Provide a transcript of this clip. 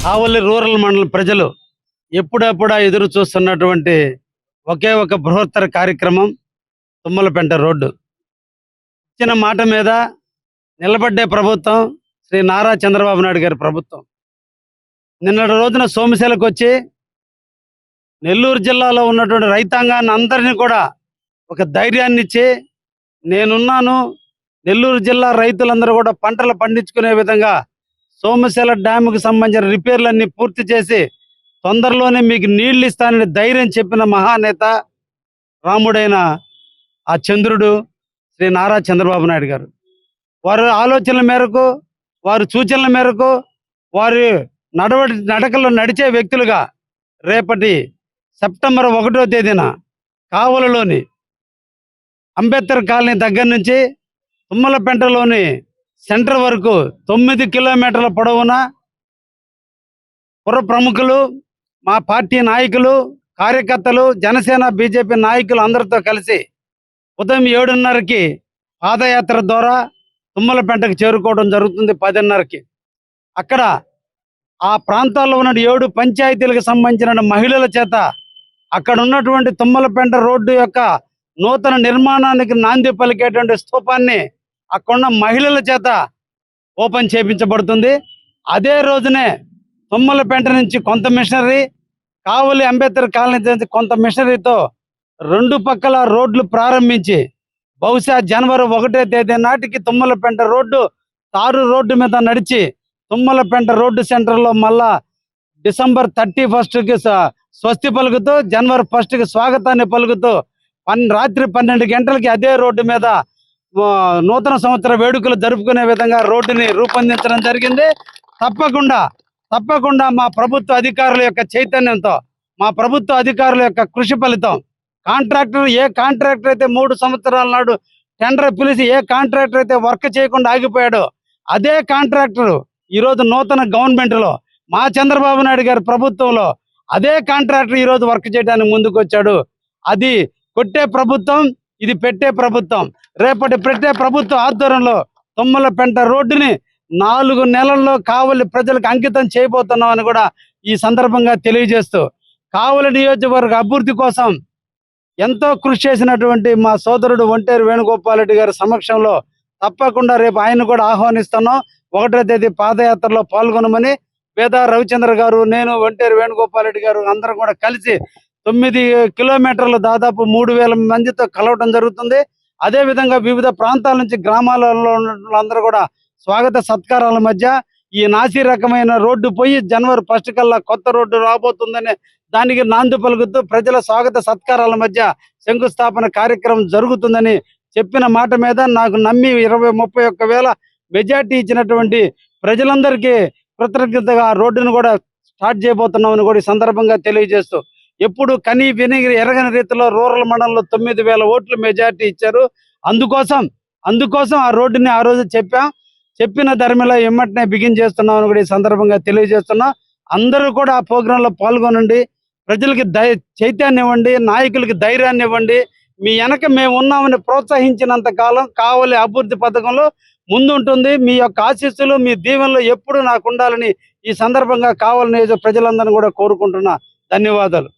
కావలి rural మండల ప్రజలు ఎప్పుడెప్పుడా ఎదురు చూస్తున్నటువంటి ఒకే ఒక బృహత్తర కార్యక్రమం తుమ్మలపెంట రోడ్డు. ఇచ్చిన మాట మీద నిలబడ్డే ప్రభుత్వం శ్రీ నారా చంద్రబాబు నాయుడు గారి ప్రభుత్వం. నిన్నటి రోజున సోమశిలకు వచ్చి నెల్లూరు జిల్లాలో ఉన్నటువంటి రైతాంగాన్ని అందరినీ కూడా ఒక ధైర్యాన్ని ఇచ్చి నేనున్నాను, నెల్లూరు జిల్లా రైతులందరూ కూడా పంటలు పండించుకునే విధంగా సోమశిల డ్యాముకు సంబంధించిన రిపేర్లన్నీ పూర్తి చేసి తొందరలోనే మీకు నీళ్లు ఇస్తానని ధైర్యం చెప్పిన మహానేత రాముడైన ఆ చంద్రుడు శ్రీ నారా చంద్రబాబు నాయుడు గారు. వారి ఆలోచనల మేరకు, వారి సూచనల మేరకు, వారి నడకల్లో నడిచే వ్యక్తులుగా రేపటి సెప్టెంబర్ 1వ తేదీన కావలిలోని అంబేద్కర్ కాలనీ దగ్గర నుంచి తుమ్మలపెంటలోని సెంటర్ వరకు 9 కిలోమీటర్ల పొడవున పుర ప్రముఖులు, మా పార్టీ నాయకులు, కార్యకర్తలు, జనసేన బీజేపీ నాయకులు అందరితో కలిసి ఉదయం 7:30కి పాదయాత్ర ద్వారా తుమ్మలపెంటకు చేరుకోవడం జరుగుతుంది. 10:30కి అక్కడ ఆ ప్రాంతాల్లో ఉన్న 7 పంచాయతీలకు సంబంధించిన మహిళల చేత అక్కడ ఉన్నటువంటి తుమ్మలపెంట రోడ్డు యొక్క నూతన నిర్మాణానికి నాంది పలికేటువంటి స్తూపాన్ని అక్కడున్న మహిళల చేత ఓపెన్ చేయించబడుతుంది. అదే రోజునే తుమ్మలపెంట నుంచి కొంత మిషనరీ, కావలి అంబేద్కర్ కాలనీ నుంచి కొంత మిషనరీతో 2 పక్కల రోడ్లు ప్రారంభించి బహుశా జనవరి 1వ తేదీ నాటికి తుమ్మలపెంట రోడ్డు తారు రోడ్డు మీద నడిచి తుమ్మలపెంట రోడ్డు సెంటర్లో మళ్ళా డిసెంబర్ 31కి స్వస్తి పలుకుతూ, జనవరి 1కి స్వాగతాన్ని పలుకుతూ రాత్రి 12 గంటలకి అదే రోడ్డు మీద నూతన సంవత్సర వేడుకలు జరుపుకునే విధంగా రోడ్డుని రూపొందించడం జరిగింది. తప్పకుండా మా ప్రభుత్వ అధికారుల యొక్క చైతన్యంతో, మా ప్రభుత్వ అధికారుల యొక్క కృషి ఫలితం ఏ కాంట్రాక్టర్ అయితే 3 సంవత్సరాల నాడు టెండర్ పిలిచి ఏ కాంట్రాక్టర్ అయితే వర్క్ చేయకుండా ఆగిపోయాడో అదే కాంట్రాక్టర్ ఈరోజు నూతన గవర్నమెంట్లో మా చంద్రబాబు నాయుడు గారి ప్రభుత్వంలో అదే కాంట్రాక్టర్ ఈరోజు వర్క్ చేయడానికి ముందుకు వచ్చాడు. అది కొట్టే ప్రభుత్వం, ఇది పెట్టే ప్రభుత్వం. రేపటి పెట్టే ప్రభుత్వం ఆధ్వర్యంలో తుమ్మలపెంట రోడ్డుని 4 నెలల్లో కావలి ప్రజలకు అంకితం చేయబోతున్నామని కూడా ఈ సందర్భంగా తెలియజేస్తూ, కావలి నియోజకవర్గ అభివృద్ధి కోసం ఎంతో కృషి చేసినటువంటి మా సోదరుడు ఒంటేరు వేణుగోపాల్ రెడ్డి గారి సమక్షంలో తప్పకుండా రేపు ఆయన కూడా ఆహ్వానిస్తున్నాం. 1వ తేదీ పాదయాత్రలో పాల్గొనమని వేదా రవిచంద్ర గారు, నేను, ఒంటేరు వేణుగోపాల్ రెడ్డి గారు అందరం కూడా కలిసి 9 కిలోమీటర్లు దాదాపు 3000 మందితో కలవటం జరుగుతుంది. అదేవిధంగా వివిధ ప్రాంతాల నుంచి గ్రామాలలో అందరూ కూడా స్వాగత సత్కారాల మధ్య ఈ నాసి రకమైన రోడ్డు పోయి జనవరి 1 కల్లా కొత్త రోడ్డు రాబోతుందని దానికి నాంది పలుకుతూ ప్రజల స్వాగత సత్కారాల మధ్య శంకుస్థాపన కార్యక్రమం జరుగుతుందని చెప్పిన మాట మీద నాకు నమ్మి 20-31 వేల మెజార్టీ ఇచ్చినటువంటి ప్రజలందరికీ కృతజ్ఞతగా రోడ్డును కూడా స్టార్ట్ చేయబోతున్నామని కూడా ఈ సందర్భంగా తెలియజేస్తూ, ఎప్పుడు కనీ విని ఎరగని రీతిలో రూరల్ మండలంలో 9,000 ఓట్లు మెజార్టీ ఇచ్చారు. అందుకోసం ఆ రోడ్డుని ఆ రోజు చెప్పిన ధర్మిలో ఎమ్మటనే బిగిన్ చేస్తున్నామని కూడా ఈ సందర్భంగా తెలియజేస్తున్నా. అందరూ కూడా ఆ ప్రోగ్రాంలో పాల్గొనండి, ప్రజలకి చైతన్యం ఇవ్వండి, నాయకులకి ధైర్యాన్ని ఇవ్వండి. మీ వెనక మేము ఉన్నామని ప్రోత్సహించినంత కాలం కావలి అభివృద్ధి పథకంలో ముందుంటుంది. మీ యొక్క ఆశీస్సులు, మీ దీవెనలు ఎప్పుడు నాకు ఉండాలని ఈ సందర్భంగా కావలి నియోజక ప్రజలందరినీ కూడా కోరుకుంటున్నా. ధన్యవాదాలు.